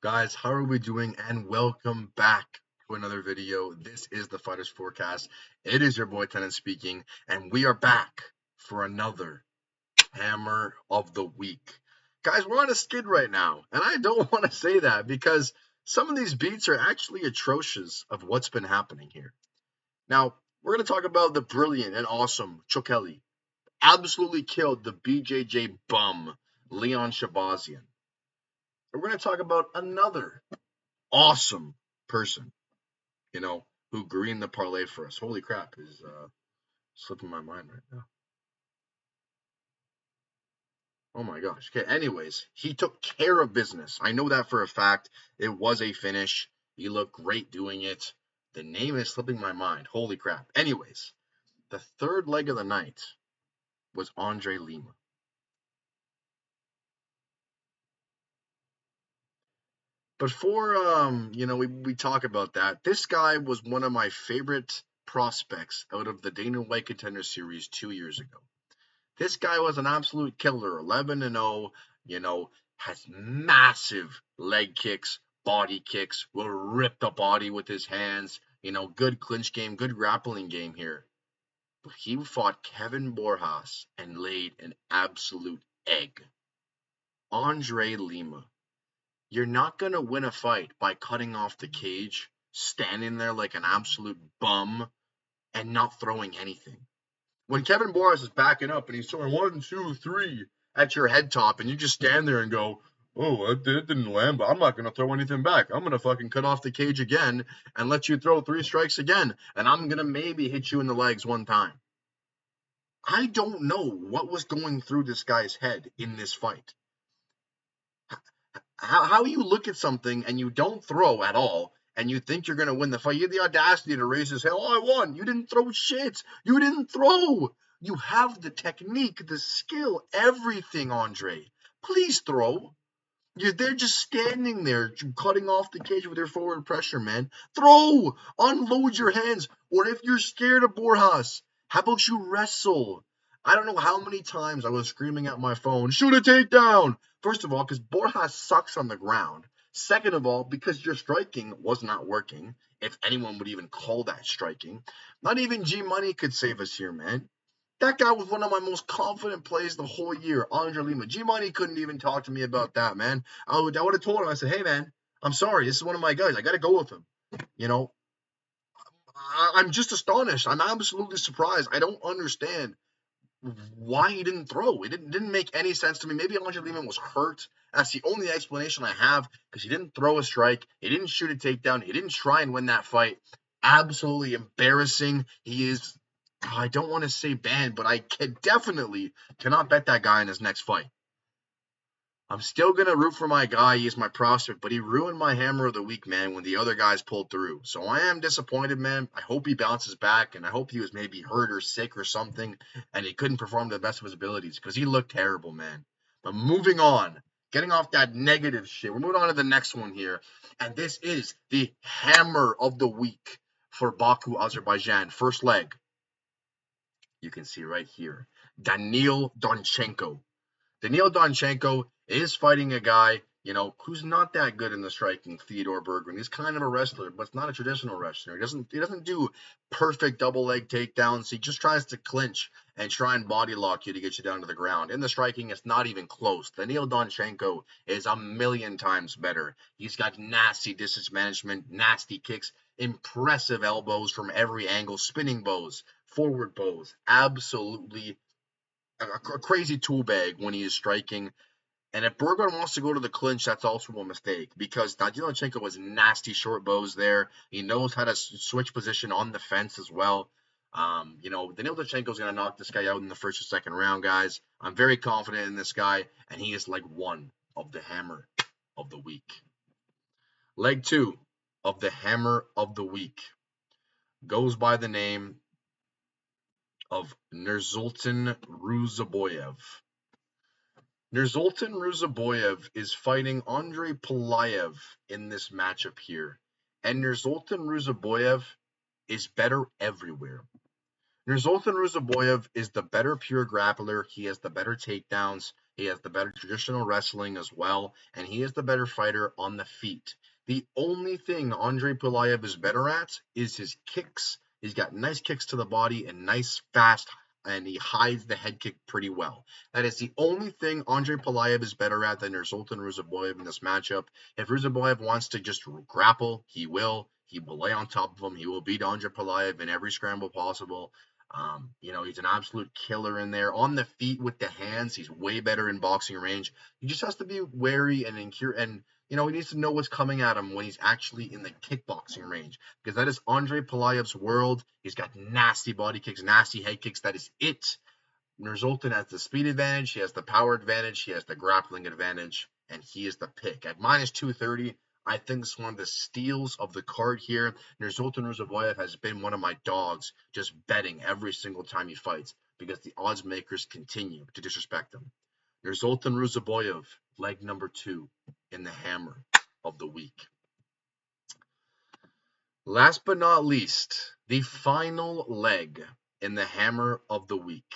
Guys, how are we doing? And welcome back to another video. This is the Fighters Forecast. It is your boy Tennant speaking, and we are back for another Hammer of the Week. Guys, we're on a skid right now, and I don't want to say that because some of these beats are actually atrocious of what's been happening here. Now, we're going to talk about the brilliant and awesome Chokeli. Absolutely killed the BJJ bum, Leon Shabazian. We're going to talk about another awesome person, who greened the parlay for us. Holy crap, is slipping my mind right now. Oh my gosh. Okay, anyways, he took care of business. I know that for a fact. It was a finish. He looked great doing it. The name is slipping my mind. Holy crap. Anyways, the third leg of the night was Andre Lima. Before we talk about that, this guy was one of my favorite prospects out of the Dana White Contender Series 2 years ago. This guy was an absolute killer, 11-0, has massive leg kicks, body kicks, will rip the body with his hands, good clinch game, good grappling game here. But he fought Kevin Borjas and laid an absolute egg. Andre Lima. You're not going to win a fight by cutting off the cage, standing there like an absolute bum, and not throwing anything. When Kevin Borjas is backing up and he's throwing 1, 2, 3 at your head top, and you just stand there and go, "Oh, it didn't land, but I'm not going to throw anything back. I'm going to fucking cut off the cage again and let you throw 3 strikes again, and I'm going to maybe hit you in the legs one time." I don't know what was going through this guy's head in this fight. How you look at something and you don't throw at all, and you think you're going to win the fight. You have the audacity to raise his head. "Oh, I won." You didn't throw shit. You didn't throw. You have the technique, the skill, everything, Andre. Please throw. They're just standing there, cutting off the cage with your forward pressure, man. Throw. Unload your hands. Or if you're scared of Borjas, how about you wrestle? I don't know how many times I was screaming at my phone, "Shoot a takedown." First of all, because Borjas sucks on the ground. Second of all, because your striking was not working, if anyone would even call that striking. Not even G Money could save us here, man. That guy was one of my most confident plays the whole year, Andre Lima. G Money couldn't even talk to me about that, man. I would have told him, I said, "Hey, man, I'm sorry. This is one of my guys. I got to go with him." You know, I'm just astonished. I'm absolutely surprised. I don't understand why he didn't throw. It didn't make any sense to me. Maybe Andre Lima was hurt. That's the only explanation I have, because he didn't throw a strike. He didn't shoot a takedown. He didn't try and win that fight. Absolutely embarrassing. He is, I don't want to say banned, but I definitely cannot bet that guy in his next fight. I'm still going to root for my guy. He's my prospect, but he ruined my Hammer of the Week, man, when the other guys pulled through. So I am disappointed, man. I hope he bounces back, and I hope he was maybe hurt or sick or something, and he couldn't perform to the best of his abilities, because he looked terrible, man. But moving on, getting off that negative shit, we're moving on to the next one here, and this is the Hammer of the Week for Baku, Azerbaijan. First leg, you can see right here, Daniil Donchenko. Daniil Donchenko is fighting a guy, who's not that good in the striking, Theodore Bergman. He's kind of a wrestler, but it's not a traditional wrestler. He doesn't do perfect double leg takedowns. He just tries to clinch and try and body lock you to get you down to the ground. In the striking, it's not even close. Daniil Donchenko is a million times better. He's got nasty distance management, nasty kicks, impressive elbows from every angle, spinning bows, forward bows, absolutely a crazy tool bag when he is striking. And if Bergman wants to go to the clinch, that's also a mistake, because Danilychenko has nasty short bows there. He knows how to switch position on the fence as well. Danilychenko is going to knock this guy out in the first or second round, guys. I'm very confident in this guy, and he is like one of the Hammer of the Week. Leg 2 of the Hammer of the Week goes by the name of Nursultan Ruzaboyev. Nursultan Ruzaboyev is fighting Andrei Pelayev in this matchup here. And Nursultan Ruzaboyev is better everywhere. Nursultan Ruzaboyev is the better pure grappler. He has the better takedowns. He has the better traditional wrestling as well, and he is the better fighter on the feet. The only thing Andre Pulayev is better at is his kicks. He's got nice kicks to the body and nice fast, and he hides the head kick pretty well. That is the only thing Andre Pulayev is better at than Nursultan Ruzaboyev in this matchup. If Ruzaboyev wants to just grapple, he will. He will lay on top of him. He will beat Andre Pulayev in every scramble possible. He's an absolute killer in there. On the feet with the hands, he's way better in boxing range. He just has to be wary and incure, and he needs to know what's coming at him when he's actually in the kickboxing range, because that is Andre Pulayev's world. He's got nasty body kicks, nasty head kicks. That is it. Nursultan has the speed advantage, he has the power advantage, he has the grappling advantage, and he is the pick. At minus 230, I think it's one of the steals of the card here. Nursultan Ruzaboyev has been one of my dogs, just betting every single time he fights, because the odds makers continue to disrespect him. Nursultan Ruzaboyev, leg number 2 in the hammer of the week. Last but not least, the final leg in the hammer of the week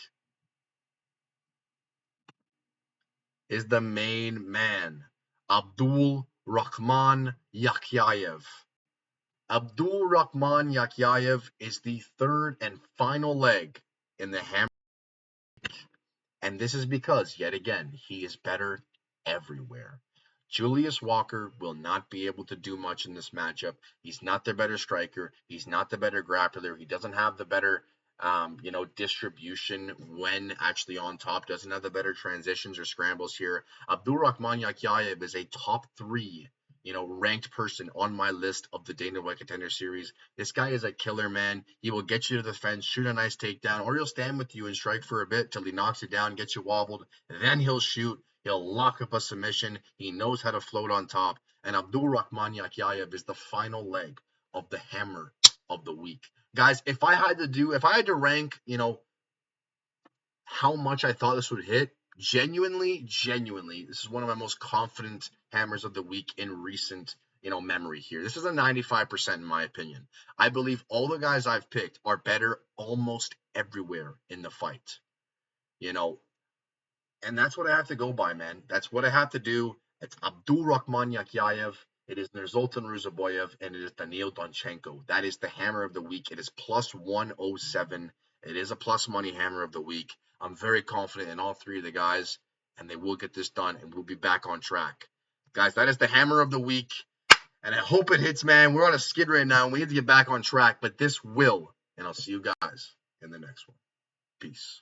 is the main man, Abdul Rahman Yakhyayev. Abdul Rahman Yakhyayev is the third and final leg in the hammer, and this is because, yet again, he is better everywhere. Julius Walker will not be able to do much in this matchup. He's not the better striker. He's not the better grappler. He doesn't have the better distribution when actually on top. Doesn't have the better transitions or scrambles here. Abdul Rahman Yakhyayev is a top 3 ranked person on my list of the Dana White Contender Series. This guy is a killer, man. He will get you to the fence, shoot a nice takedown, or he'll stand with you and strike for a bit till he knocks you down, gets you wobbled, and then he'll shoot. He'll lock up a submission. He knows how to float on top. And Abdul Rahman Yakhyayev is the final leg of the hammer of the week. Guys, if I had to rank, how much I thought this would hit, genuinely, this is one of my most confident hammers of the week in recent, memory here. This is a 95% in my opinion. I believe all the guys I've picked are better almost everywhere in the fight. And that's what I have to go by, man. That's what I have to do. It's Abdul Rahman Yakhyayev. It is Nursultan Ruzaboyev, and it is Daniil Donchenko. That is the hammer of the week. It is plus 107. It is a plus money hammer of the week. I'm very confident in all 3 of the guys, and they will get this done, and we'll be back on track. Guys, that is the hammer of the week, and I hope it hits, man. We're on a skid right now, and we need to get back on track, but this will, and I'll see you guys in the next one. Peace.